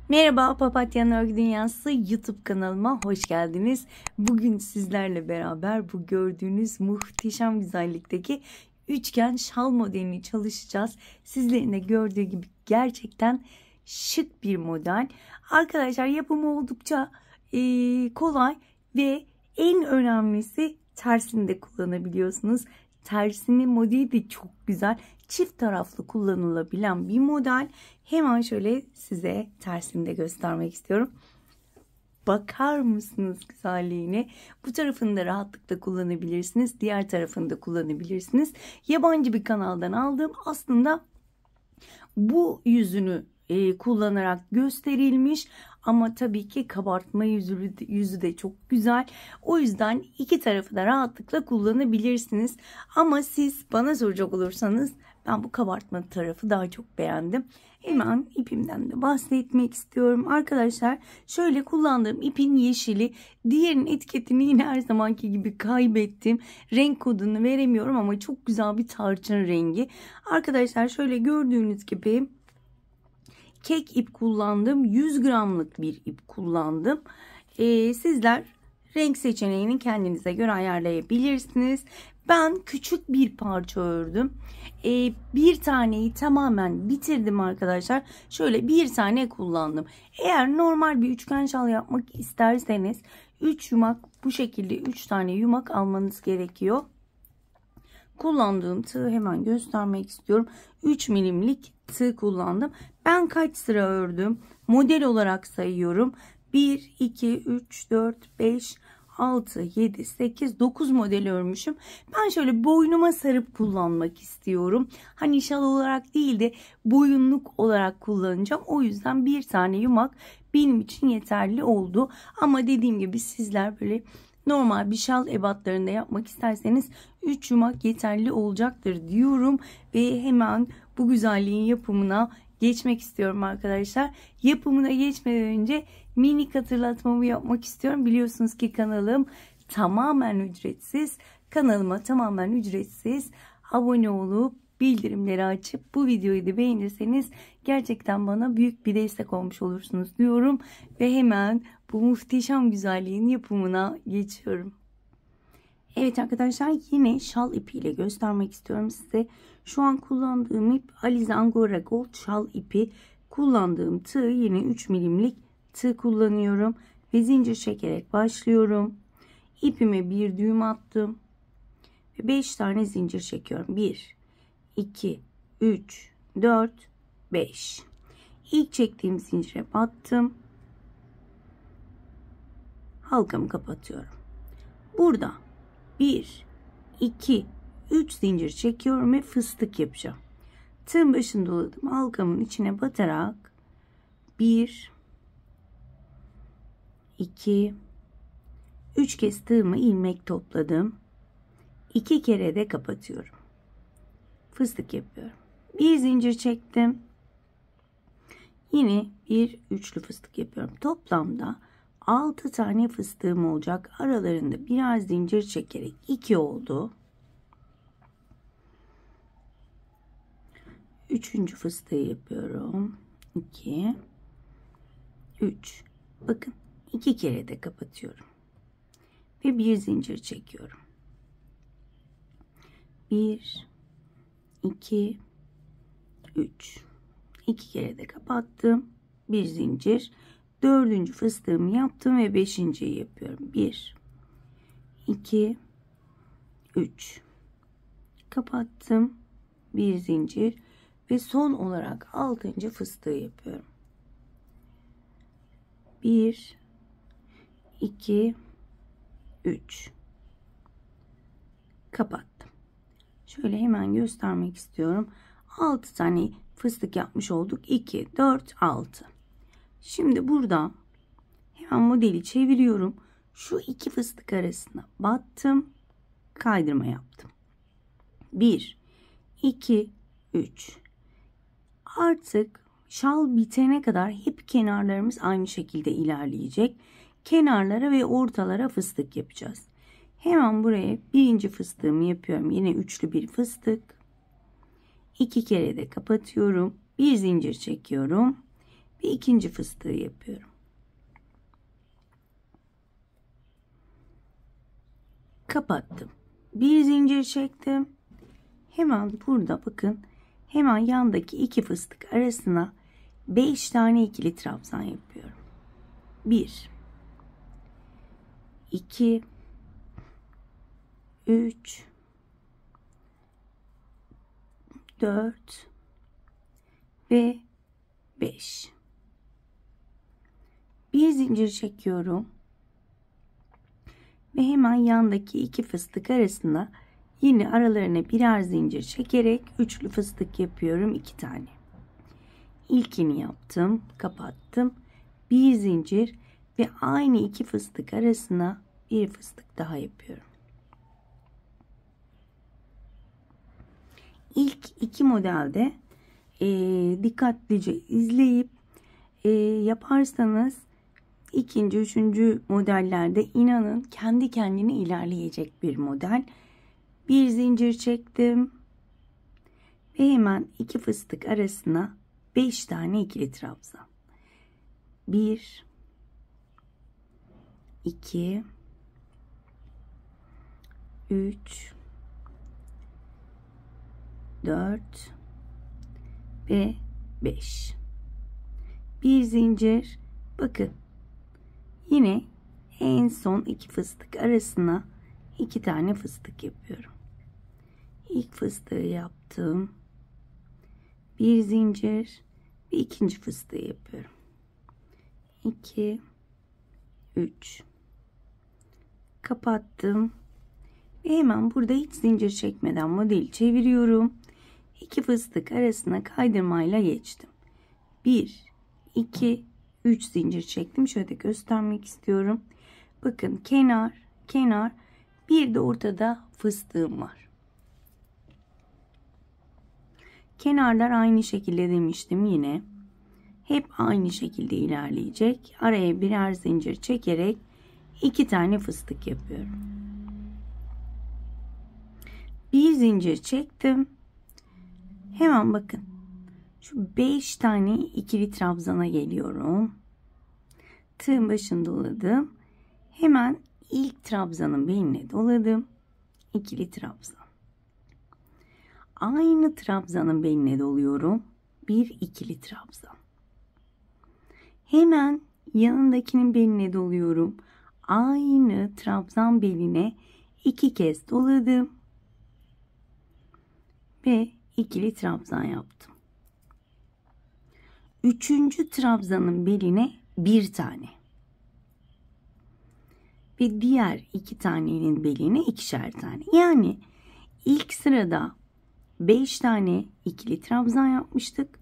Merhaba, Papatya'nın Örgü Dünyası YouTube kanalıma hoş geldiniz. Bugün sizlerle beraber bu gördüğünüz muhteşem güzellikteki üçgen şal modelini çalışacağız. Sizlerin de gördüğü gibi gerçekten şık bir model. Arkadaşlar yapımı oldukça kolay ve en önemlisi tersini de kullanabiliyorsunuz. Tersini modeli de çok güzel. Çift taraflı kullanılabilen bir model. Hemen şöyle size tersini de göstermek istiyorum. Bakar mısınız güzelliğine? Bu tarafını da rahatlıkla kullanabilirsiniz. Diğer tarafını da kullanabilirsiniz. Yabancı bir kanaldan aldığım aslında bu yüzünü kullanarak gösterilmiş. Ama tabii ki kabartma yüzü de çok güzel. O yüzden iki tarafı da rahatlıkla kullanabilirsiniz. Ama siz bana soracak olursanız ben bu kabartma tarafı daha çok beğendim. Hemen ipimden de bahsetmek istiyorum. Arkadaşlar şöyle kullandığım ipin yeşili. Diğerinin etiketini yine her zamanki gibi kaybettim. Renk kodunu veremiyorum ama çok güzel bir tarçın rengi. Arkadaşlar şöyle gördüğünüz gibi kek ip kullandım. 100 gramlık bir ip kullandım. Sizler renk seçeneğini kendinize göre ayarlayabilirsiniz. Ben küçük bir parça ördüm. Bir taneyi tamamen bitirdim arkadaşlar. Şöyle bir tane kullandım. Eğer normal bir üçgen şal yapmak isterseniz 3 yumak, bu şekilde 3 tane yumak almanız gerekiyor. Kullandığım tığı hemen göstermek istiyorum. 3 milimlik tığ kullandım. Ben kaç sıra ördüm? Model olarak sayıyorum. 1, 2, 3, 4, 5, 6, 7, 8, 9 model örmüşüm. Ben şöyle boynuma sarıp kullanmak istiyorum. Hani şal olarak değil de boyunluk olarak kullanacağım. O yüzden bir tane yumak benim için yeterli oldu. Ama dediğim gibi sizler böyle normal bir şal ebatlarında yapmak isterseniz 3 yumak yeterli olacaktır diyorum. Ve hemen bu güzelliğin yapımına geçmek istiyorum arkadaşlar. Yapımına geçmeden önce minik hatırlatmamı yapmak istiyorum. Biliyorsunuz ki kanalım tamamen ücretsiz. Kanalıma tamamen ücretsiz abone olup bildirimleri açıp bu videoyu da beğenirseniz gerçekten bana büyük bir destek olmuş olursunuz diyorum. Ve hemen bu muhteşem güzelliğin yapımına geçiyorum. Evet arkadaşlar, yine şal ipiyle göstermek istiyorum size. Şu an kullandığım ip Alize Angora Gold şal ipi. Kullandığım tığ yine 3 milimlik tığ kullanıyorum. Ve zincir çekerek başlıyorum. İpime bir düğüm attım. Ve 5 tane zincir çekiyorum. 1, 2, 3, 4, 5. İlk çektiğim zincire battım. Halkamı kapatıyorum. Burada 1, 2, 3 zincir çekiyorum ve fıstık yapacağım. Tığın başını doladım. Halkamın içine batarak 1, 2, 3 kez tığımı ilmek topladım. 2 kere de kapatıyorum. Fıstık yapıyorum. Bir zincir çektim. Yine bir üçlü fıstık yapıyorum. Toplamda 6 tane fıstığım olacak. Aralarında birer zincir çekerek 2 oldu. Üçüncü fıstığı yapıyorum. 2, 3. Bakın 2 kere de kapatıyorum. Ve bir zincir çekiyorum. 1, 2, 3. 2 kere de kapattım. Bir zincir. Dördüncü fıstığımı yaptım ve beşinciyi yapıyorum. 1, 2, 3. Kapattım. Bir zincir. Ve son olarak 6. fıstığı yapıyorum. 1, 2, 3. Kapattım. Şöyle hemen göstermek istiyorum. 6 tane fıstık yapmış olduk. 2, 4, 6. Şimdi burada hemen modeli çeviriyorum. Şu iki fıstık arasına battım. Kaydırma yaptım. 1, 2, 3. Artık şal bitene kadar hep kenarlarımız aynı şekilde ilerleyecek. Kenarlara ve ortalara fıstık yapacağız. Hemen buraya birinci fıstığımı yapıyorum. Yine üçlü bir fıstık. 2 kere de kapatıyorum. Bir zincir çekiyorum. ve ikinci fıstığı yapıyorum. Kapattım. Bir zincir çektim. Hemen burada bakın, hemen yandaki iki fıstık arasına 5 tane ikili trabzan yapıyorum. 1 2 3 4 ve 5. Bir zincir çekiyorum ve hemen yandaki iki fıstık arasına yine aralarına birer zincir çekerek üçlü fıstık yapıyorum, 2 tane. İlkini yaptım, kapattım. Bir zincir ve aynı iki fıstık arasına bir fıstık daha yapıyorum. İlk iki modelde dikkatlice izleyip yaparsanız ikinci, üçüncü modellerde inanın kendi kendine ilerleyecek bir model. Bir zincir çektim ve hemen iki fıstık arasına 5 tane ikili trabzan. 1 2 3 4 ve 5. Bir zincir. Bakın. Yine en son iki fıstık arasına 2 tane fıstık yapıyorum. İlk fıstığı yaptım. Bir zincir ve ikinci fıstığı yapıyorum. 2 3 kapattım ve hemen burada hiç zincir çekmeden modeli çeviriyorum. İki fıstık arasına kaydırmayla geçtim. 1 2 3 zincir çektim. Şöyle göstermek istiyorum. Bakın, kenar kenar, bir de ortada fıstığım var. Kenarlar aynı şekilde demiştim, yine hep aynı şekilde ilerleyecek. Araya birer zincir çekerek 2 tane fıstık yapıyorum. Bir zincir çektim. Hemen bakın, şu 5 tane ikili trabzana geliyorum. Tığın başını doladım. Hemen ilk trabzanın beline doladım. İkili trabzan. Aynı trabzanın beline doluyorum. Bir ikili trabzan. Hemen yanındakinin beline doluyorum. Aynı trabzan beline 2 kez doladım. Ve ikili trabzan yaptım. Üçüncü trabzanın beline bir tane. Ve diğer 2 tanenin beline 2'şer tane. Yani ilk sırada 5 tane ikili trabzan yapmıştık.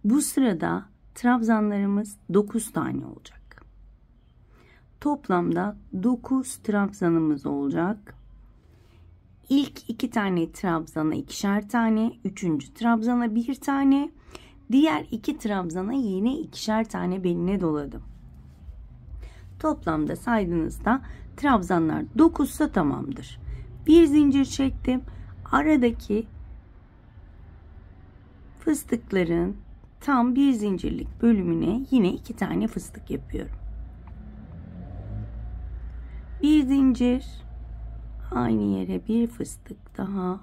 Bu sırada trabzanlarımız 9 tane olacak. Toplamda 9 trabzanımız olacak. İlk 2 tane trabzana 2'şer tane, üçüncü trabzana 1 tane, diğer 2 trabzana yine 2'şer tane beline doladım. Toplamda saydığınızda trabzanlar 9'sa tamamdır. Bir zincir çektim. Aradaki fıstıkların tam bir zincirlik bölümüne yine 2 tane fıstık yapıyorum. Bir zincir, aynı yere bir fıstık daha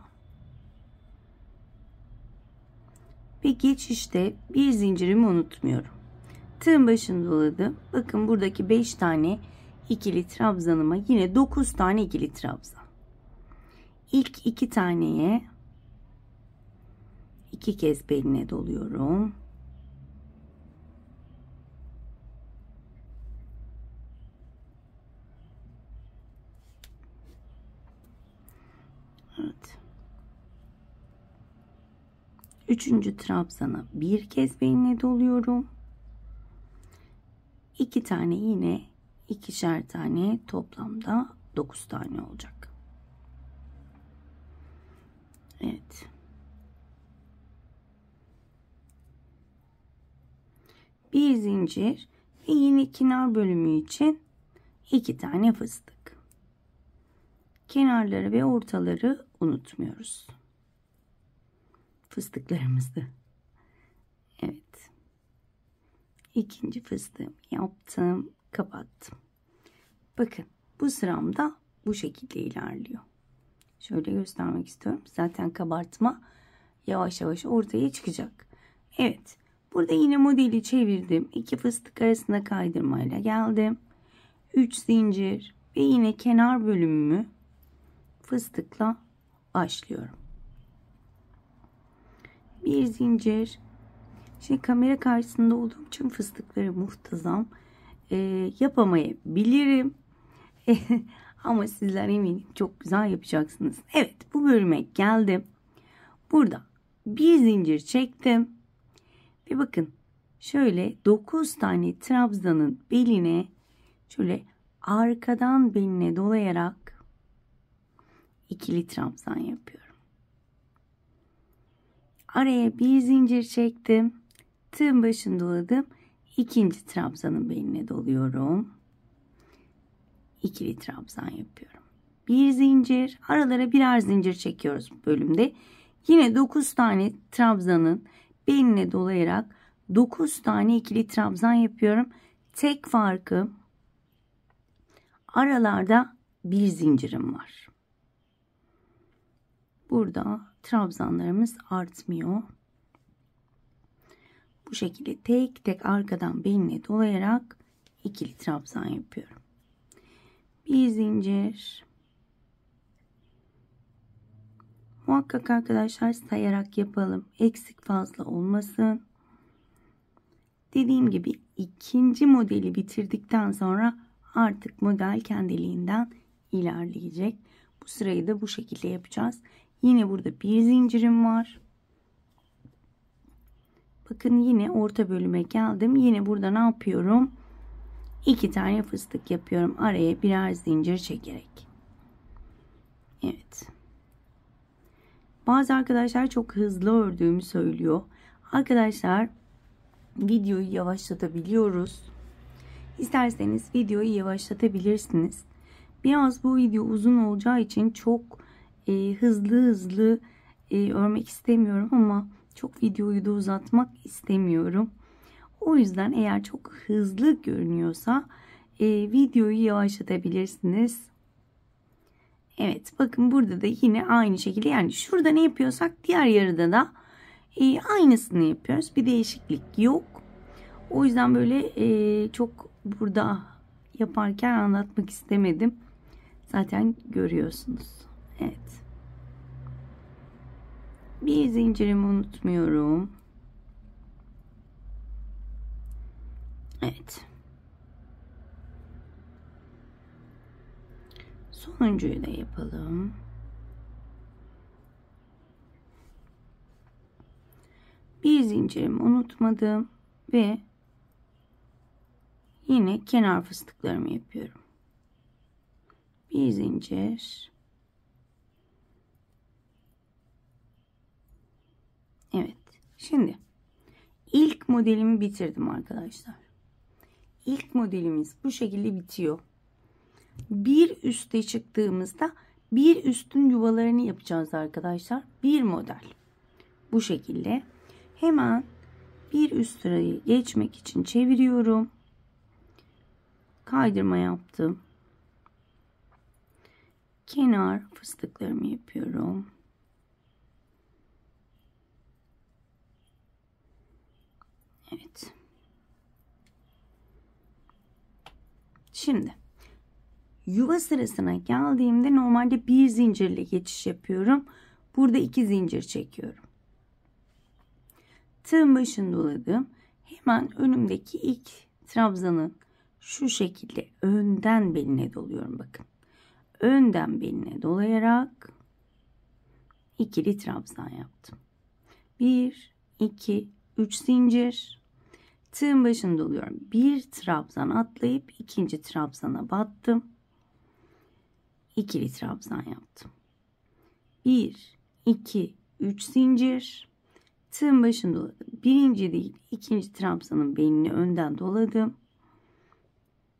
ve geçişte bir zincirimi unutmuyorum. Tığın başını doladım. Bakın, buradaki 5 tane ikili trabzanıma yine 9 tane ikili trabzan. İlk 2 taneye 2 kez beline doluyorum. Evet. Üçüncü trabzana 1 kez beline doluyorum. 2 tane, yine 2'şer tane, toplamda 9 tane olacak. Evet. Bir zincir ve yine kenar bölümü için 2 tane fıstık. Kenarları ve ortaları unutmuyoruz. Fıstıklarımızı. Evet. İkinci fıstığımı yaptım. Kapattım. Bakın bu sıramda bu şekilde ilerliyor. Şöyle göstermek istiyorum. Zaten kabartma yavaş yavaş ortaya çıkacak. Evet. Burada yine modeli çevirdim. 2 fıstık arasında kaydırmayla geldim. 3 zincir ve yine kenar bölümümü fıstıkla başlıyorum. Bir zincir. Şimdi kamera karşısında olduğum için fıstıkları muhtazam yapamayabilirim. Ama sizler eminim çok güzel yapacaksınız. Evet, bu bölüme geldim. Burada bir zincir çektim. Ve bakın şöyle 9 tane trabzanın beline şöyle arkadan beline dolayarak ikili trabzan yapıyorum. Araya bir zincir çektim. Tığın başını doladım. İkinci trabzanın beline doluyorum. İkili trabzan yapıyorum. Bir zincir, aralara birer zincir çekiyoruz bu bölümde. Yine 9 tane trabzanın beline dolayarak 9 tane ikili trabzan yapıyorum. Tek farkı aralarda bir zincirim var. Burada trabzanlarımız artmıyor. Bu şekilde tek tek arkadan beline dolayarak ikili trabzan yapıyorum. Bir zincir. Muhakkak arkadaşlar sayarak yapalım. Eksik fazla olmasın. Dediğim gibi ikinci modeli bitirdikten sonra artık model kendiliğinden ilerleyecek. Bu sırayı da bu şekilde yapacağız. Yine burada bir zincirim var. Bakın yine orta bölüme geldim. Yine burada ne yapıyorum? 2 tane fıstık yapıyorum. Araya birer zincir çekerek. Evet. Bazı arkadaşlar çok hızlı ördüğümü söylüyor. Arkadaşlar videoyu yavaşlatabiliyoruz. İsterseniz videoyu yavaşlatabilirsiniz. Biraz bu video uzun olacağı için çok hızlı örmek istemiyorum ama çok videoyu da uzatmak istemiyorum. O yüzden eğer çok hızlı görünüyorsa videoyu yavaşlatabilirsiniz. Evet, bakın burada da yine aynı şekilde, yani şurada ne yapıyorsak diğer yarıda da aynısını yapıyoruz. Bir değişiklik yok. O yüzden böyle çok burada yaparken anlatmak istemedim. Zaten görüyorsunuz. Evet. Bir zincirimi unutmuyorum. Evet. Sonuncuyu da yapalım. Bir zincirimi unutmadım ve yine kenar fıstıklarımı yapıyorum. Bir zincir. Evet. Şimdi ilk modelimi bitirdim arkadaşlar. İlk modelimiz bu şekilde bitiyor. Bir üste çıktığımızda bir üstün yuvalarını yapacağız arkadaşlar. Bir model. Bu şekilde. Hemen bir üst sırayı geçmek için çeviriyorum. Kaydırma yaptım. Kenar fıstıklarımı yapıyorum. Evet. Şimdi yuva sırasına geldiğimde normalde bir zincirle geçiş yapıyorum. Burada 2 zincir çekiyorum. Tığın başını doladım. Hemen önümdeki ilk trabzanın şu şekilde önden beline doluyorum. Bakın. Önden beline dolayarak ikili trabzan yaptım. 1, 2, 3 zincir. Tığın başını doluyorum. Bir trabzan atlayıp ikinci trabzana battım. İkili trabzan yaptım. 1, 2, 3 zincir. Tığın başını doladım. Birinci değil, ikinci trabzanın belini önden doladım.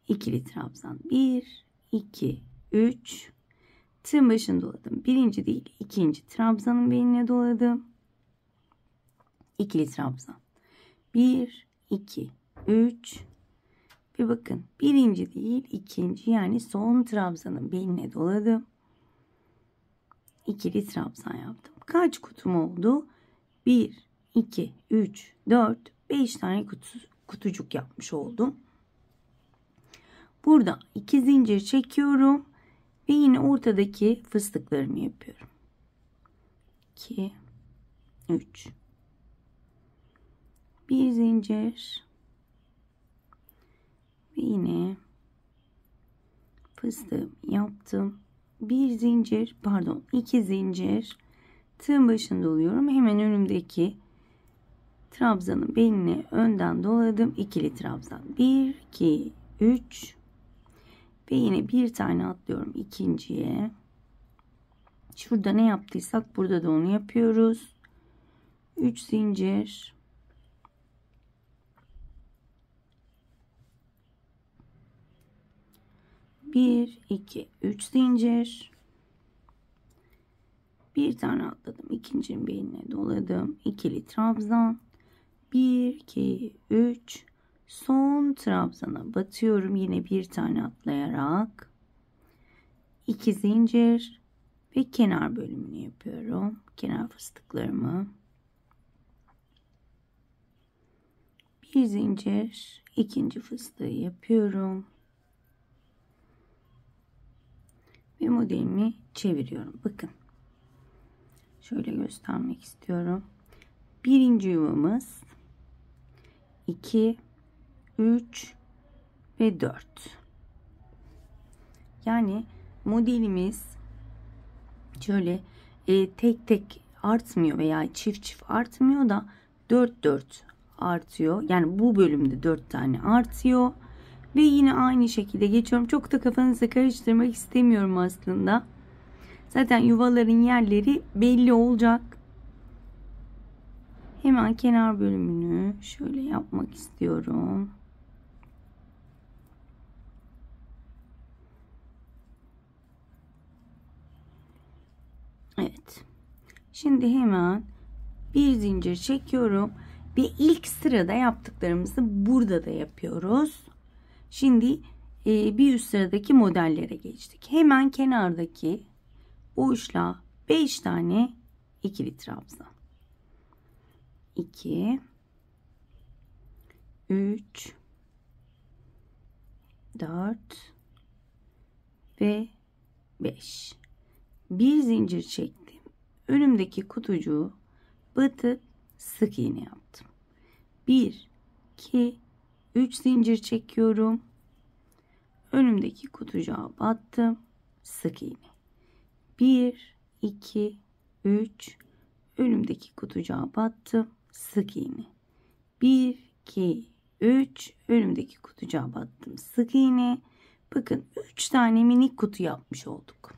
İkili trabzan. 1, 2, 3. Tığın başını doladım. Birinci değil, ikinci trabzanın beline doladım. İkili trabzan. 1, 2, 3 ve bakın birinci değil ikinci, yani son trabzanın beline doladım. İkili trabzan yaptım. Kaç kutum oldu? 1, 2, 3, 4, 5 tane kutucuk yapmış oldum. Burada 2 zincir çekiyorum ve yine ortadaki fıstıklarımı yapıyorum. 2, 3, bir zincir ve yine fıstığımı yaptım. Bir zincir, pardon, 2 zincir, tığın başında oluyorum. Hemen önümdeki trabzanın beline önden doladım. İkili trabzan. 1, 2, 3 ve yine bir tane atlıyorum ikinciye. Şurada ne yaptıysak burada da onu yapıyoruz. 3 zincir. Bir, iki, üç zincir. Bir tane atladım. İkincinin beline doladım. İkili trabzan. 1, 2, 3. Son trabzana batıyorum. Yine bir tane atlayarak. 2 zincir. Ve kenar bölümünü yapıyorum. Kenar fıstıklarımı. Bir zincir. İkinci fıstığı yapıyorum. Ve modelimi çeviriyorum. Bakın. Şöyle göstermek istiyorum. Birinci yuvamız 2, 3 ve 4. Yani modelimiz şöyle tek tek artmıyor veya çift çift artmıyor da 4 4 artıyor. Yani bu bölümde 4 tane artıyor. Ve yine aynı şekilde geçiyorum. Çok da kafanızı karıştırmak istemiyorum aslında. Zaten yuvaların yerleri belli olacak. Hemen kenar bölümünü şöyle yapmak istiyorum. Evet. Şimdi hemen bir zincir çekiyorum ve ilk sırada yaptıklarımızı burada da yapıyoruz. Şimdi bir üst sıradaki modellere geçtik. Hemen kenardaki boşluğa 5 tane ikili trabzan. 2, 3, 4 ve 5. Bir zincir çektim. Önümdeki kutucuğu batıp sık iğne yaptım. 1, 2, 3 zincir çekiyorum. Önümdeki kutucuğa battım. Sık iğne. 1, 2, 3. Önümdeki kutucuğa battım. Sık iğne. 1, 2, 3. Önümdeki kutucuğa battım. Sık iğne. Bakın 3 tane minik kutu yapmış olduk.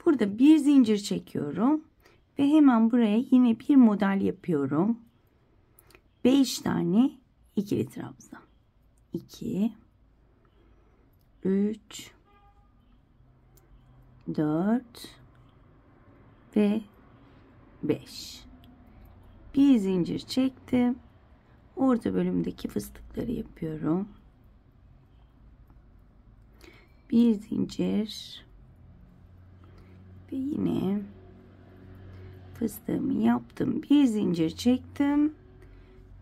Burada bir zincir çekiyorum. Ve hemen buraya yine bir model yapıyorum. 5 tane ikili trabzan. 2, 3, 4 ve 5. Bir zincir çektim. Orta bölümdeki fıstıkları yapıyorum. Bir zincir ve yine fıstığımı yaptım. Bir zincir çektim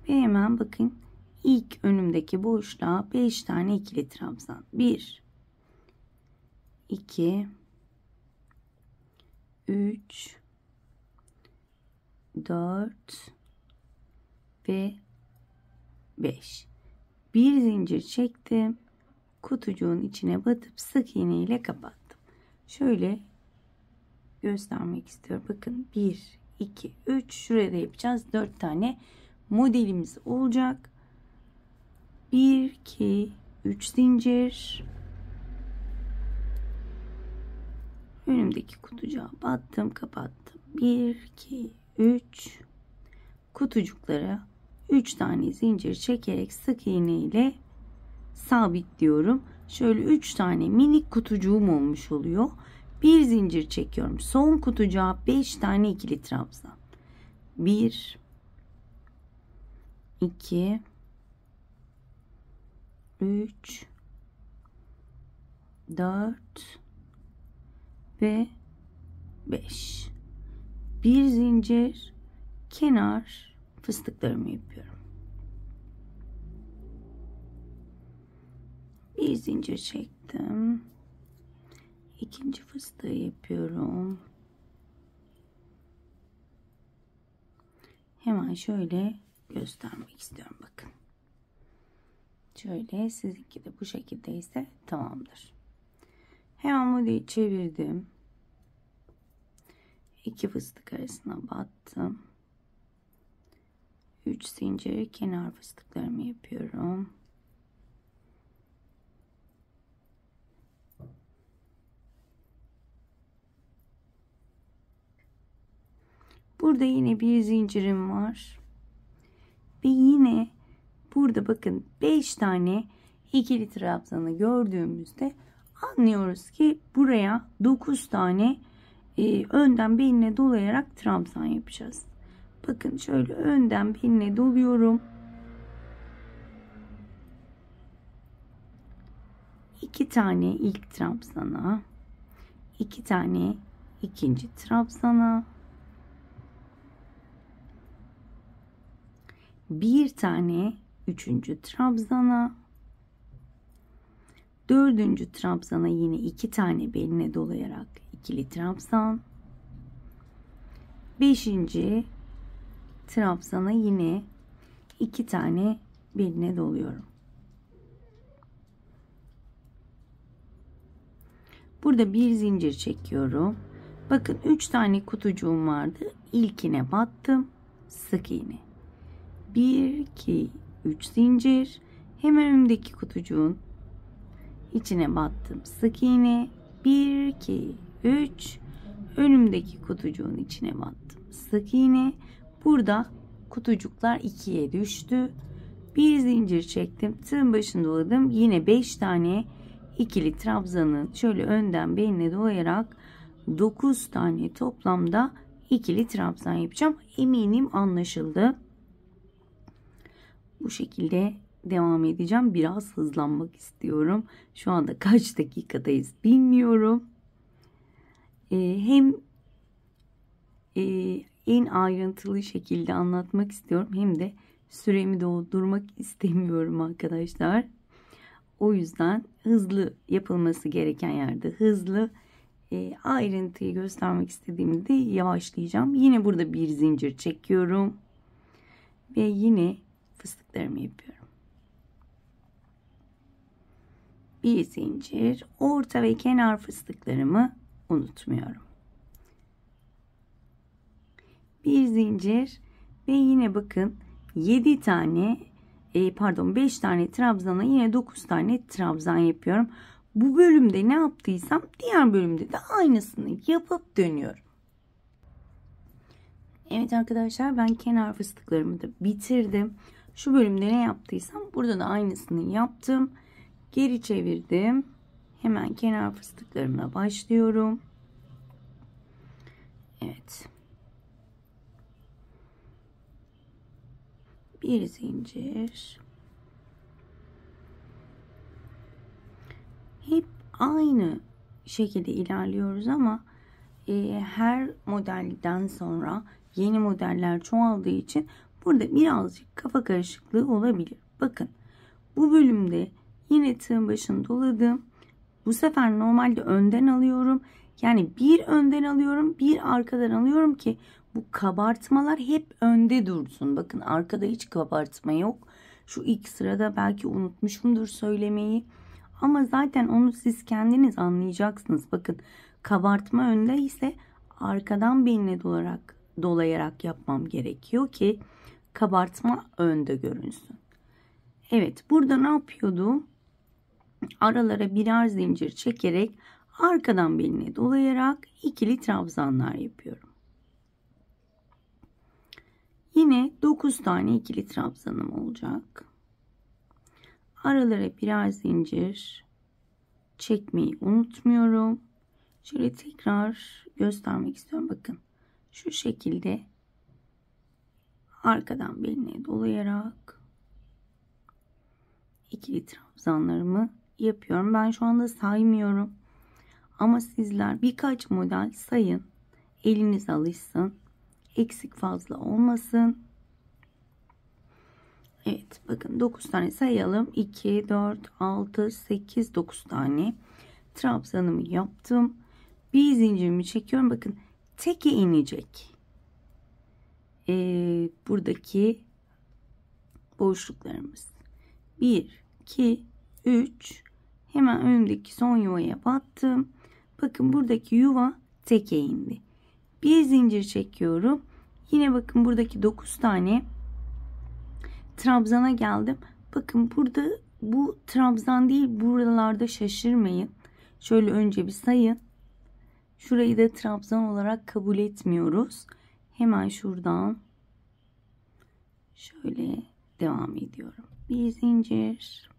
ve hemen bakın ilk önümdeki boşluğa 5 tane ikili trabzan. 1, 2, 3, 4 ve 5. Bir zincir çektim. Kutucuğun içine batıp sık iğne ile kapattım. Şöyle göstermek istiyorum. Bakın 1, 2, 3. Şuraya da yapacağız. 4 tane modelimiz olacak. 1, 2, 3 zincir. Önümdeki kutucuğa battım, kapattım. 1, 2, 3. Kutucuklara 3 tane zincir çekerek sık iğne ile sabitliyorum. Şöyle 3 tane minik kutucuğum olmuş oluyor. Bir zincir çekiyorum. Son kutucuğa 5 tane ikili trabzan. 1, 2, 3, 4 ve 5. Bir zincir, kenar fıstıklarımı yapıyorum. Bir zincir çektim. İkinci fıstığı yapıyorum. Hemen şöyle göstermek istiyorum, bakın. Şöyle, sizinki de bu şekildeyse tamamdır. Hemen modeli çevirdim. 2 fıstık arasına battım. 3 zincir, kenar fıstıklarımı yapıyorum. Burada yine bir zincirim var. Ve yine burada bakın 5 tane ikili trabzanı gördüğümüzde anlıyoruz ki buraya 9 tane önden beline dolayarak trabzan yapacağız. Bakın şöyle önden beline doluyorum. 2 tane ilk trabzana, 2 tane ikinci trabzana, 1 tane üçüncü trabzana, 4. trabzana yine 2 tane beline dolayarak ikili trabzan, 5. trabzana yine 2 tane beline doluyorum. Burada bir zincir çekiyorum. Bakın 3 tane kutucuğum vardı. İlkine battım. Sık iğne. 1, 2, 3 zincir. Hemen önümdeki kutucuğun içine battım. Sık iğne. 1, 2, 3. Önümdeki kutucuğun içine battım. Sık iğne. Burada kutucuklar 2'ye düştü. Bir zincir çektim. Tığın başını doladım. Yine 5 tane ikili trabzanın şöyle önden beline dolayarak 9 tane toplamda ikili trabzan yapacağım. Eminim anlaşıldı. Bu şekilde devam edeceğim. Biraz hızlanmak istiyorum. Şu anda kaç dakikadayız bilmiyorum. Hem en ayrıntılı şekilde anlatmak istiyorum, hem de süremi doldurmak istemiyorum arkadaşlar. O yüzden hızlı yapılması gereken yerde hızlı, ayrıntıyı göstermek istediğimde yavaşlayacağım. Yine burada bir zincir çekiyorum ve yine fıstıklarımı yapıyorum. Bir zincir, orta ve kenar fıstıklarımı unutmuyorum. Bir zincir ve yine bakın 7 tane 5 tane trabzana yine 9 tane trabzan yapıyorum. Bu bölümde ne yaptıysam diğer bölümde de aynısını yapıp dönüyorum. Evet arkadaşlar, ben kenar fıstıklarımı da bitirdim. Şu bölümde ne yaptıysam burada da aynısını yaptım. Geri çevirdim. Hemen kenar fıstıklarımla başlıyorum. Evet. Bir zincir. Hep aynı şekilde ilerliyoruz ama her modelden sonra yeni modeller çoğaldığı için burada birazcık kafa karışıklığı olabilir. Bakın bu bölümde yine tığın başını doladım. Bu sefer normalde önden alıyorum. Yani bir önden alıyorum, bir arkadan alıyorum ki bu kabartmalar hep önde dursun. Bakın arkada hiç kabartma yok. Şu ilk sırada belki unutmuşumdur söylemeyi. Ama zaten onu siz kendiniz anlayacaksınız. Bakın kabartma önde ise arkadan beline dolayarak yapmam gerekiyor ki kabartma önde görünsün. Evet, burada ne yapıyordum? Aralara birer zincir çekerek arkadan beline dolayarak ikili trabzanlar yapıyorum. Yine 9 tane ikili trabzanım olacak. Aralara birer zincir çekmeyi unutmuyorum. Şöyle tekrar göstermek istiyorum. Bakın şu şekilde arkadan beline dolayarak ikili trabzanlarımı yapıyorum. Ben şu anda saymıyorum. Ama sizler birkaç model sayın. Eliniz alışsın. Eksik fazla olmasın. Evet, bakın 9 tane sayalım. 2, 4, 6, 8, 9 tane trabzanımı yaptım. Bir zincirimi çekiyorum. Bakın teke inecek. Buradaki boşluklarımız. 1, 2, 3. Hemen önümdeki son yuvaya battım. Bakın buradaki yuva teke indi. Bir zincir çekiyorum. Yine bakın buradaki 9 tane trabzana geldim. Bakın burada bu trabzan değil, buralarda şaşırmayın. Şöyle önce bir sayın. Şurayı da trabzan olarak kabul etmiyoruz. Hemen şuradan şöyle devam ediyorum. Bir zincir.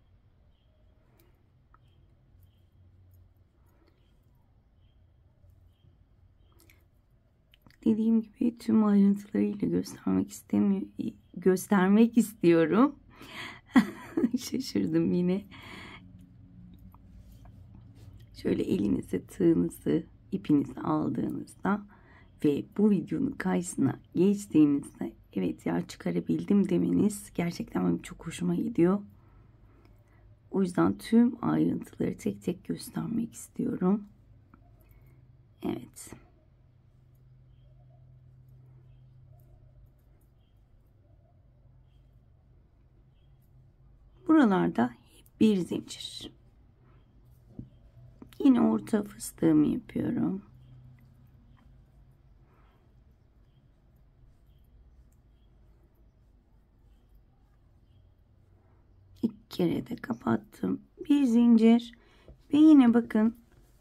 Dediğim gibi tüm ayrıntılarıyla göstermek istiyorum. Şaşırdım yine. Şöyle elinize tığınızı, ipinizi aldığınızda ve bu videonun karşısına geçtiğinizde evet ya çıkarabildim demeniz gerçekten benim çok hoşuma gidiyor. O yüzden tüm ayrıntıları tek tek göstermek istiyorum. Evet. Buralarda hep bir zincir. Yine orta fıstığımı yapıyorum. İki kere de kapattım. Bir zincir ve yine bakın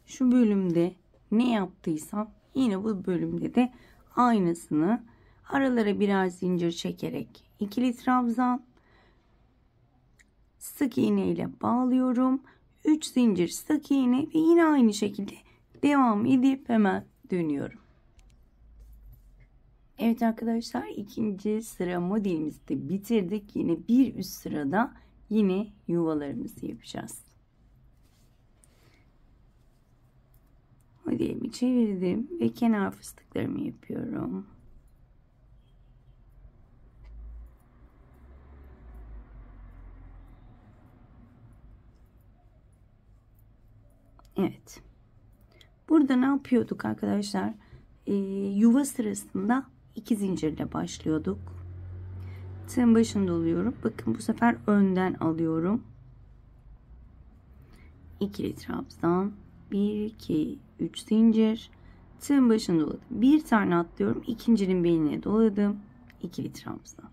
şu bölümde ne yaptıysam yine bu bölümde de aynısını aralara birer zincir çekerek ikili trabzan, sık iğne ile bağlıyorum. 3 zincir sık iğne ve yine aynı şekilde devam edip hemen dönüyorum. Evet arkadaşlar, ikinci sıra modelimizi de bitirdik. Yine bir üst sırada yine yuvalarımızı yapacağız. Modelimi çevirdim ve kenar fıstıklarımı yapıyorum. Evet. Burada ne yapıyorduk arkadaşlar? Yuva sırasında 2 zincirle başlıyorduk. Tığın başında oluyorum. Bakın bu sefer önden alıyorum. İkili trabzan. 1, 2, 3 zincir. Tığın başında doladım. Bir tane atlıyorum. İkincinin beline doladım. İkili trabzan.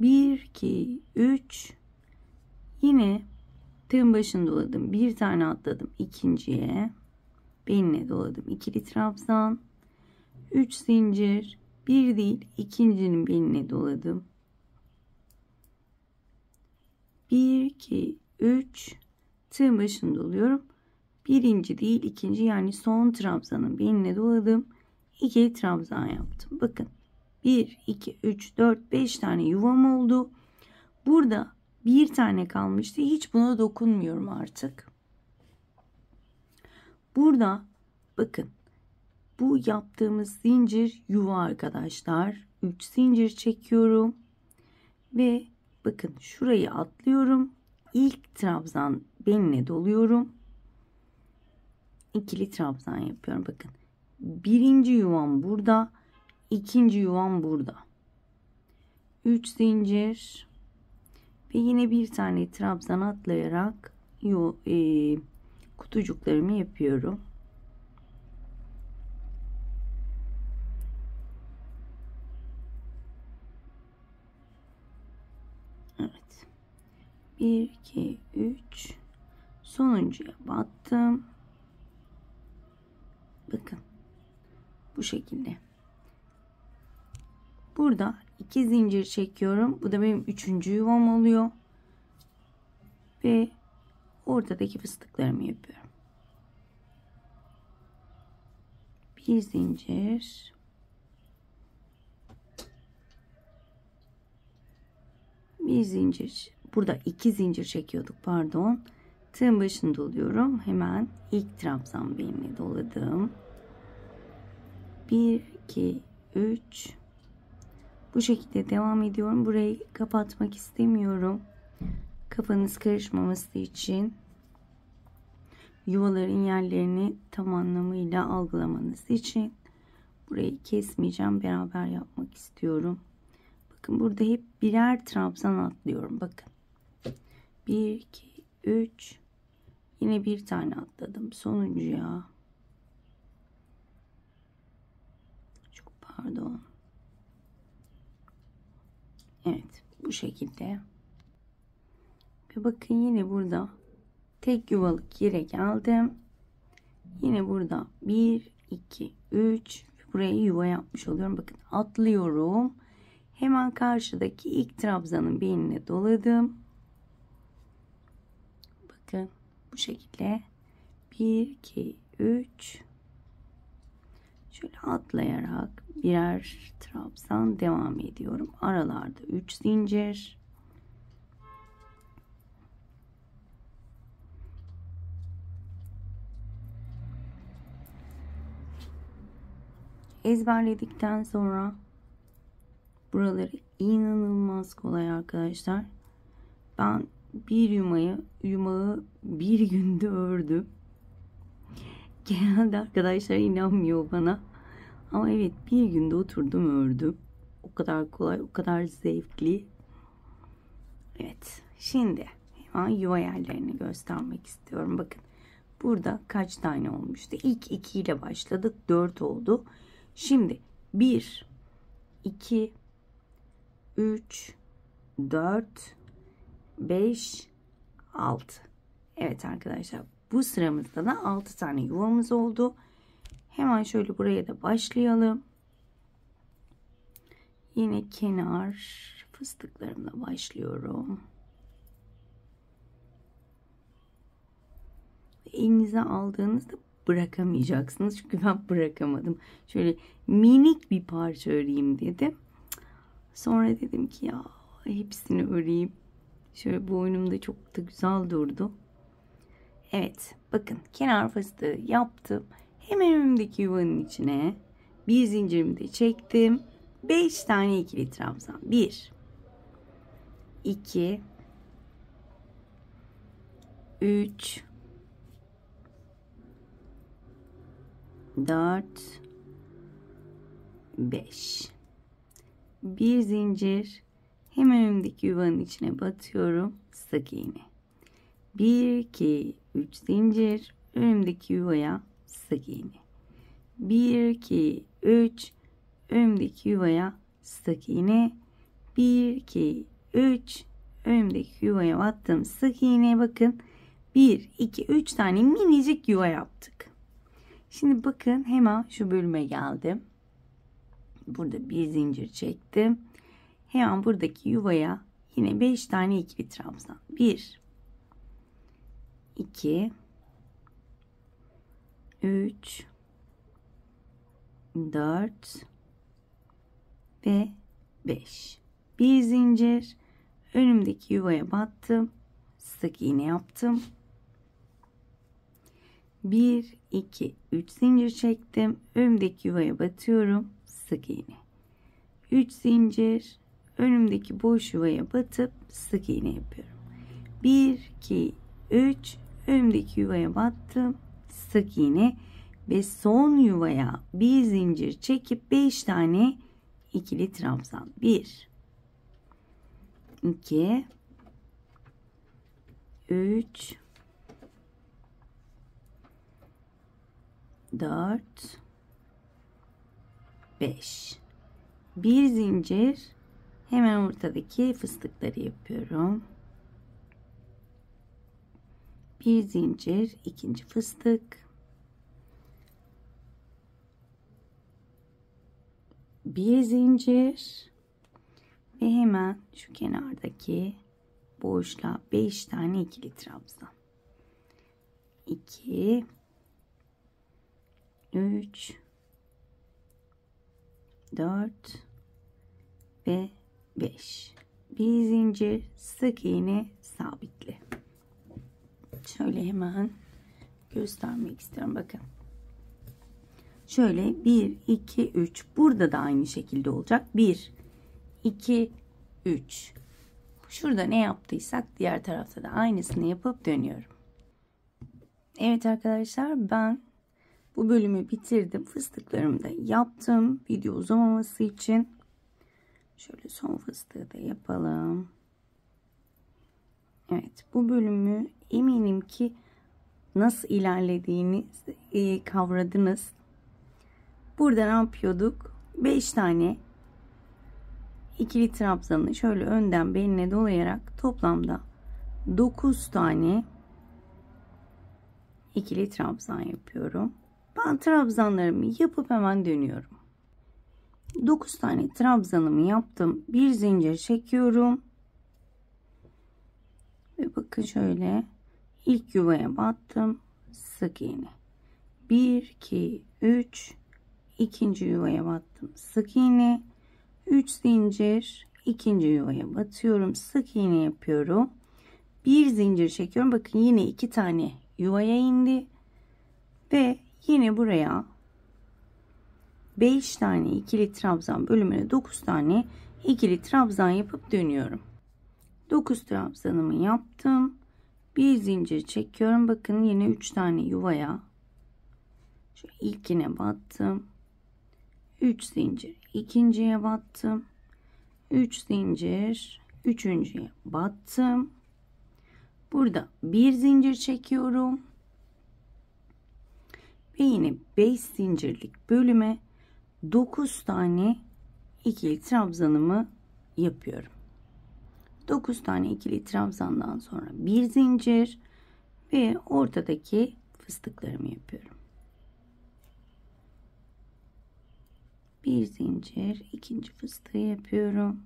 1, 2, 3. Yine tığın başında doladım. Bir tane atladım. İkinciye. Beline doladım. İkili trabzan. 3 zincir. Bir değil. İkincinin beline doladım. 1, 2, 3. Tığın başında oluyorum. Birinci değil ikinci, yani son trabzanın beline doladım. İkili trabzan yaptım. Bakın 1, 2, 3, 4, 5 tane yuvam oldu. Burada bir tane kalmıştı. Hiç buna dokunmuyorum artık. Burada bakın bu yaptığımız zincir yuva arkadaşlar. 3 zincir çekiyorum. Ve bakın şurayı atlıyorum. İlk trabzan beline doluyorum. İkili trabzan yapıyorum. Bakın birinci yuvam burada. İkinci yuvam burada. 3 zincir. Ve yine bir tane trabzan atlayarak kutucuklarımı yapıyorum. Evet. 1, 2, 3. Sonuncuya battım. Bakın. Bu şekilde. Burada 2 zincir çekiyorum. Bu da benim 3. yuvam oluyor. Ve ortadaki fıstıklarımı yapıyorum. Bir zincir. Bir zincir burada 2 zincir çekiyorduk, pardon. Tığın başını doluyorum. Hemen ilk trabzan beğenine doladım. 1 2 3. Bu şekilde devam ediyorum. Burayı kapatmak istemiyorum. Kafanız karışmaması için yuvaların yerlerini tam anlamıyla algılamanız için burayı kesmeyeceğim. Beraber yapmak istiyorum. Bakın burada hep birer trabzan atlıyorum. Bakın. 1 2 3. Yine bir tane atladım. Sonuncuya. Çok pardon. Evet, bu şekilde. Ve bakın yine burada tek yuvalık yere geldim. Yine burada 1 2 3 buraya yuva yapmış oluyorum. Bakın atlıyorum. Hemen karşıdaki ilk trabzanın beynine doladım. Bakın bu şekilde 1 2 3 şöyle atlayarak birer trabzan devam ediyorum. Aralarda 3 zincir. Ezberledikten sonra buraları inanılmaz kolay arkadaşlar. Ben bir yumağı bir günde ördüm. Genelde arkadaşlar inanmıyor bana. Ama evet, bir günde oturdum ördüm. O kadar kolay, o kadar zevkli. Evet, şimdi hemen yuva yerlerini göstermek istiyorum. Bakın burada kaç tane olmuştu? İlk 2 ile başladık. 4 oldu. Şimdi 1 2 3 4 5 6. Evet arkadaşlar, bu sıramızda da 6 tane yuvamız oldu. Hemen şöyle buraya da başlayalım. Yine kenar fıstıklarımla başlıyorum. Elinize aldığınızda bırakamayacaksınız. Çünkü ben bırakamadım. Şöyle minik bir parça öreyim dedim. Sonra dedim ki ya hepsini öreyim. Şöyle boynumda çok da güzel durdu. Evet, bakın kenar fıstığı yaptım. Hemen önümdeki yuvanın içine bir zincirimi de çektim. 5 tane ikili trabzan. 1 2 3 4 5. Bir zincir, hemen önümdeki yuvanın içine batıyorum. Sık iğne. 1 2 3 zincir, önümdeki yuvaya sık iğne. 1 2 3 önümdeki yuvaya sık iğne. 1 2 3 önümdeki yuvaya battım, sık iğne. Bakın 1 2 3 tane minicik yuva yaptık. Şimdi bakın hemen şu bölüme geldim. Burada bir zincir çektim. Hemen buradaki yuvaya yine 5 tane ikili trabzan. 1 2 3 4 ve 5. Bir zincir, önümdeki yuvaya battım, sık iğne yaptım. 1 2 3 zincir çektim, önümdeki yuvaya batıyorum, sık iğne. 3 zincir, önümdeki boş yuvaya batıp sık iğne yapıyorum. 1 2 3 önümdeki yuvaya battım, sık iğne ve son yuvaya bir zincir çekip 5 tane ikili trabzan. 1 2 3 4 5. Bir zincir, hemen ortadaki fıstıkları yapıyorum. Bir zincir, ikinci fıstık. Bir zincir ve hemen şu kenardaki boşluğa 5 tane ikili trabzan. 2 3 4 ve 5. bir zincir, sık iğne, sabitle. Şöyle hemen göstermek istiyorum. Bakın. Şöyle 1, 2, 3. Burada da aynı şekilde olacak. 1, 2, 3. Şurada ne yaptıysak diğer tarafta da aynısını yapıp dönüyorum. Evet arkadaşlar, ben bu bölümü bitirdim. Fıstıklarımı da yaptım. Video uzamaması için. Şöyle son fıstığı da yapalım. Evet, bu bölümü eminim ki nasıl ilerlediğini kavradınız. Burada ne yapıyorduk? 5 tane ikili trabzanı şöyle önden beline dolayarak toplamda 9 tane ikili trabzan yapıyorum. Ben trabzanlarımı yapıp hemen dönüyorum. 9 tane trabzanımı yaptım. Bir zincir çekiyorum. Ve bakın şöyle ilk yuvaya battım. Sık iğne. 1, 2, 3. İkinci yuvaya battım. Sık iğne. 3 zincir. İkinci yuvaya batıyorum. Sık iğne yapıyorum. Bir zincir çekiyorum. Bakın yine 2 tane yuvaya indi. Ve yine buraya 5 tane ikili trabzan bölümüne 9 tane ikili trabzan yapıp dönüyorum. 9 trabzanımı yaptım. Bir zincir çekiyorum. Bakın yine 3 tane yuvaya. Şu ilkine battım. 3 zincir. İkinciye battım. 3 zincir. Üçüncüye battım. Burada bir zincir çekiyorum. Ve yine 5 zincirlik bölüme 9 tane ikili trabzanımı yapıyorum. 9 tane ikili trabzandan sonra bir zincir ve ortadaki fıstıklarımı yapıyorum. Bir zincir, ikinci fıstığı yapıyorum.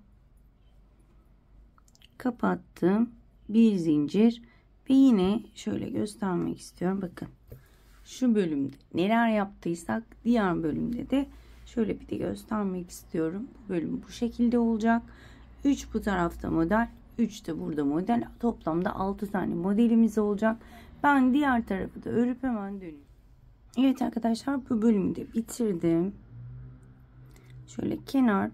Kapattım. Bir zincir ve yine şöyle göstermek istiyorum. Bakın. Şu bölümde neler yaptıysak diğer bölümde de şöyle bir de göstermek istiyorum. Bu bölüm bu şekilde olacak. 3 bu tarafta model, 3 de burada model. Toplamda 6 tane modelimiz olacak. Ben diğer tarafı da örüp hemen dönüyorum. Evet arkadaşlar, bu bölümü de bitirdim. Şöyle kenar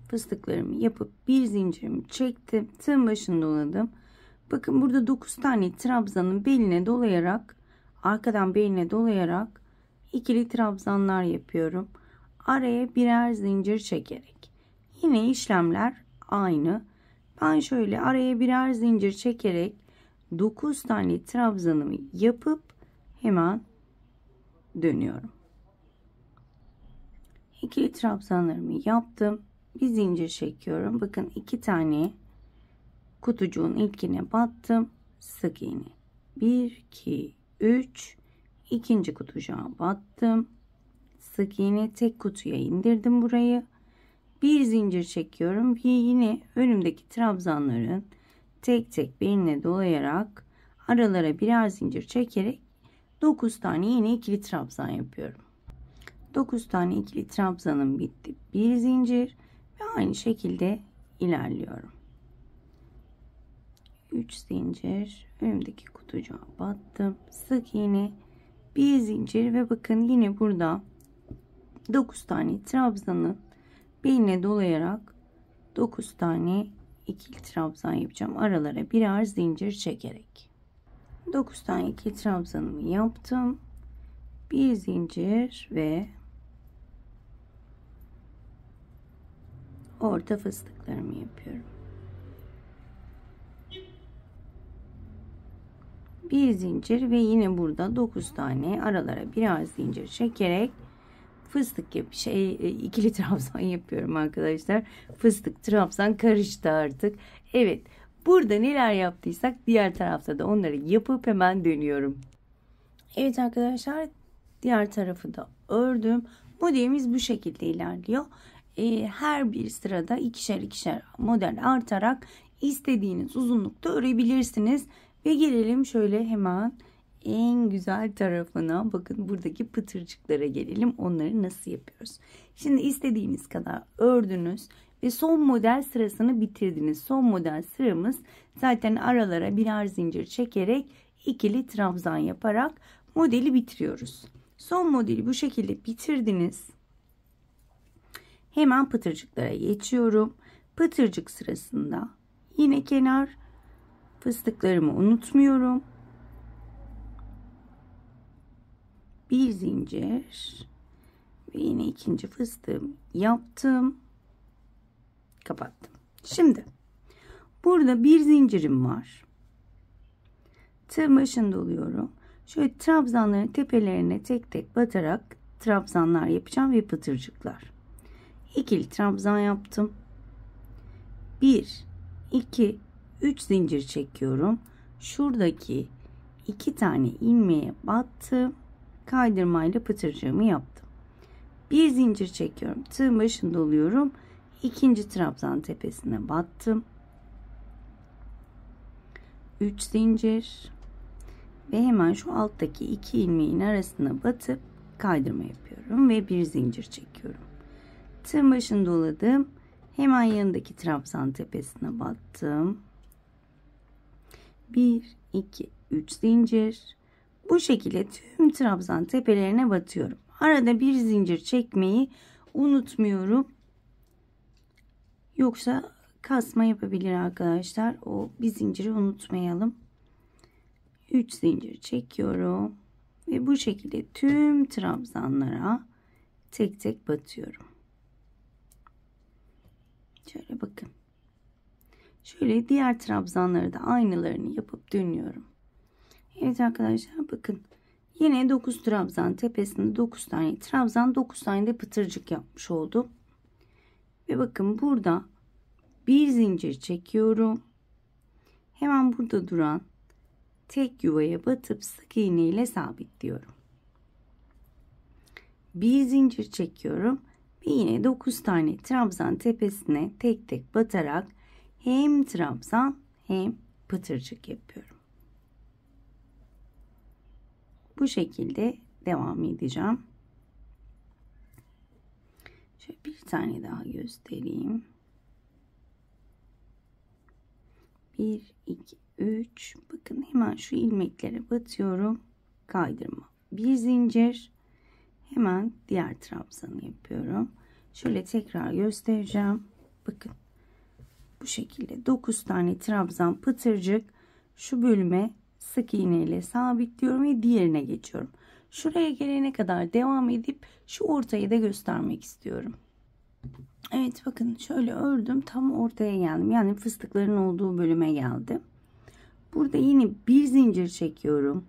fıstıklarımı yapıp bir zincirimi çektim. Tığın başını doladım. Bakın burada 9 tane trabzanın beline dolayarak, arkadan beline dolayarak ikili trabzanlar yapıyorum. Araya birer zincir çekerek. Yine işlemler aynı. Ben şöyle araya birer zincir çekerek 9 tane trabzanımı yapıp hemen dönüyorum. İkili trabzanlarımı yaptım. Bir zincir çekiyorum. Bakın 2 tane kutucuğun ilkine battım. Sık iğne. 1, 2, 3. İkinci kutucuğa battım. Sık iğne, tek kutuya indirdim burayı. Bir zincir çekiyorum ve yine önümdeki trabzanların tek tek beline dolayarak aralara birer zincir çekerek 9 tane yine ikili trabzan yapıyorum. 9 tane ikili trabzanım bitti. Bir zincir ve aynı şekilde ilerliyorum. 3 zincir, önümdeki kutucuğa battım. Sık iğne, bir zincir ve bakın yine burada 9 tane trabzanı beline dolayarak 9 tane ikili trabzan yapacağım. Aralara birer zincir çekerek. 9 tane ikili trabzanımı yaptım. Bir zincir ve orta fıstıklarımı yapıyorum. Bir zincir ve yine burada 9 tane aralara birer zincir çekerek fıstık ikili trabzan yapıyorum arkadaşlar. Fıstık trabzan karıştı artık. Evet, burada neler yaptıysak diğer tarafta da onları yapıp hemen dönüyorum. Evet arkadaşlar, diğer tarafı da ördüm. Modelimiz bu şekilde ilerliyor. Her bir sırada ikişer ikişer model artarak istediğiniz uzunlukta örebilirsiniz. Ve gelelim şöyle hemen en güzel tarafına. Bakın buradaki pıtırcıklara gelelim. Onları nasıl yapıyoruz? Şimdi istediğiniz kadar ördünüz ve son model sırasını bitirdiniz. Son model sıramız zaten aralara birer zincir çekerek ikili trabzan yaparak modeli bitiriyoruz. Son modeli bu şekilde bitirdiniz. Hemen pıtırcıklara geçiyorum. Pıtırcık sırasında yine kenar fıstıklarımı unutmuyorum. Bir zincir ve yine ikinci fıstığımı yaptım. Kapattım. Şimdi burada bir zincirim var. Tığ başında oluyorum. Şöyle trabzanların tepelerine tek tek batarak trabzanlar yapacağım ve pıtırcıklar. İkili trabzan yaptım. 1, 2, 3 zincir çekiyorum. Şuradaki 2 tane ilmeğe battım. Kaydırmayla pıtırcığımı yaptım. Bir zincir çekiyorum. Tığ başında oluyorum. İkinci trabzan tepesine battım. 3 zincir ve hemen şu alttaki 2 ilmeğin arasına batıp kaydırma yapıyorum ve bir zincir çekiyorum. Tığ başında doladım. Hemen yanındaki trabzan tepesine battım. 1, 2, 3 zincir. Bu şekilde tüm trabzan tepelerine batıyorum. Arada bir zincir çekmeyi unutmuyorum. Yoksa kasma yapabilir arkadaşlar. O bir zinciri unutmayalım. 3 zincir çekiyorum. Ve bu şekilde tüm trabzanlara tek tek batıyorum. Şöyle bakın. Şöyle diğer trabzanları da aynılarını yapıp dönüyorum. Evet arkadaşlar bakın. Yine 9 trabzan tepesinde 9 tane trabzan, 9 tane de pıtırcık yapmış oldum. Ve bakın burada bir zincir çekiyorum. Hemen burada duran tek yuvaya batıp sık iğne ile sabitliyorum. Bir zincir çekiyorum ve yine 9 tane trabzan tepesine tek tek batarak hem trabzan hem pıtırcık yapıyorum. Bu şekilde devam edeceğim. Şöyle bir tane daha göstereyim. 1, 2, 3. Bakın hemen şu ilmeklere batıyorum. Kaydırma. Bir zincir. Hemen diğer trabzanı yapıyorum. Şöyle tekrar göstereceğim. Bakın. Bu şekilde 9 tane trabzan pıtırcık şu bölüme sık iğne ile sabitliyorum ve diğerine geçiyorum. Şuraya gelene kadar devam edip şu ortayı da göstermek istiyorum. Evet bakın şöyle ördüm, tam ortaya geldim. Yani fıstıkların olduğu bölüme geldim. Burada yine bir zincir çekiyorum.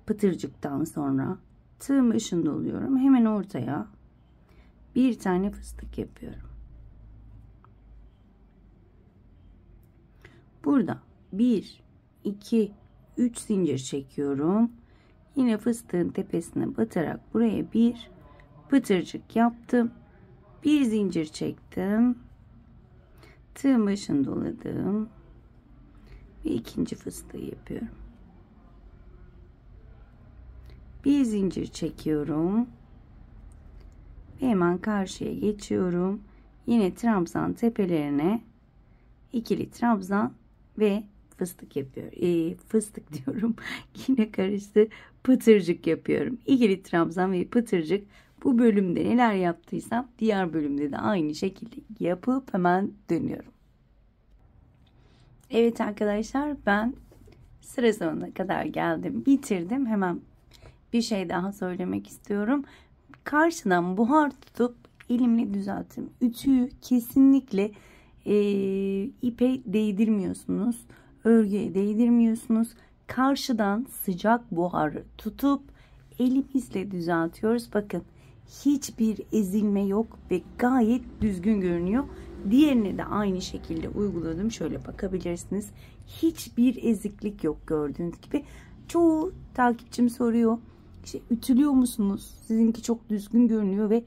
Pıtırcıktan sonra tığ başında oluyorum. Hemen ortaya bir tane fıstık yapıyorum. Burada 1, 2, 3 zincir çekiyorum. Yine fıstığın tepesine batarak buraya bir pıtırcık yaptım. Bir zincir çektim. Tığ başını doladım. Ve ikinci fıstığı yapıyorum. Bir zincir çekiyorum. Ve hemen karşıya geçiyorum. Yine trabzan tepelerine ikili trabzan ve fıstık yapıyorum. Fıstık diyorum. Yine karıştı. Pıtırcık yapıyorum. İkili trabzan ve pıtırcık. Bu bölümde neler yaptıysam diğer bölümde de aynı şekilde yapıp hemen dönüyorum. Evet arkadaşlar, ben sıra sonuna kadar geldim. Bitirdim. Hemen bir şey daha söylemek istiyorum. Karşıdan buhar tutup elimle düzelttim. Ütüyü kesinlikle ipe değdirmiyorsunuz. Örgüye değdirmiyorsunuz. Karşıdan sıcak buharı tutup elimizle düzeltiyoruz. Bakın hiçbir ezilme yok ve gayet düzgün görünüyor. Diğerini de aynı şekilde uyguladım. Şöyle bakabilirsiniz. Hiçbir eziklik yok gördüğünüz gibi. Çoğu takipçim soruyor. İşte ütülüyor musunuz? Sizinki çok düzgün görünüyor ve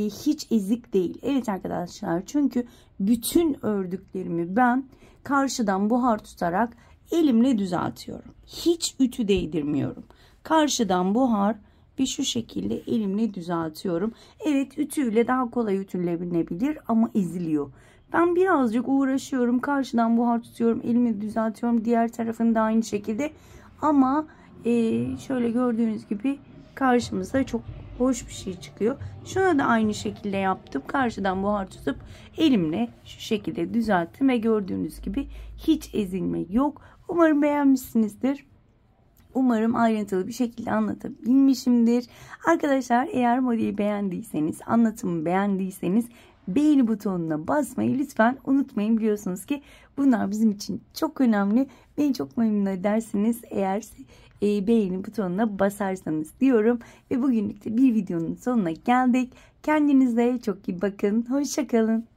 hiç ezik değil. Evet arkadaşlar, çünkü bütün ördüklerimi ben karşıdan buhar tutarak elimle düzeltiyorum. Hiç ütü değdirmiyorum. Karşıdan buhar ve şu şekilde elimle düzeltiyorum. Evet, ütüyle daha kolay ütülenebilir ama eziliyor. Ben birazcık uğraşıyorum. Karşıdan buhar tutuyorum. Elimi düzeltiyorum. Diğer tarafını da aynı şekilde. Ama şöyle gördüğünüz gibi karşımıza çok hoş bir şey çıkıyor. Şuna da aynı şekilde yaptım. Karşıdan buhar tutup elimle şu şekilde düzelttim ve gördüğünüz gibi hiç ezilme yok. Umarım beğenmişsinizdir. Umarım ayrıntılı bir şekilde anlatabilmişimdir. Arkadaşlar, eğer modeli beğendiyseniz, anlatımı beğendiyseniz beğeni butonuna basmayı lütfen unutmayın. Biliyorsunuz ki bunlar bizim için çok önemli. Beni çok memnun edersiniz eğer beğeni butonuna basarsanız diyorum. Ve bugünlük de bir videonun sonuna geldik. Kendinize çok iyi bakın. Hoşça kalın.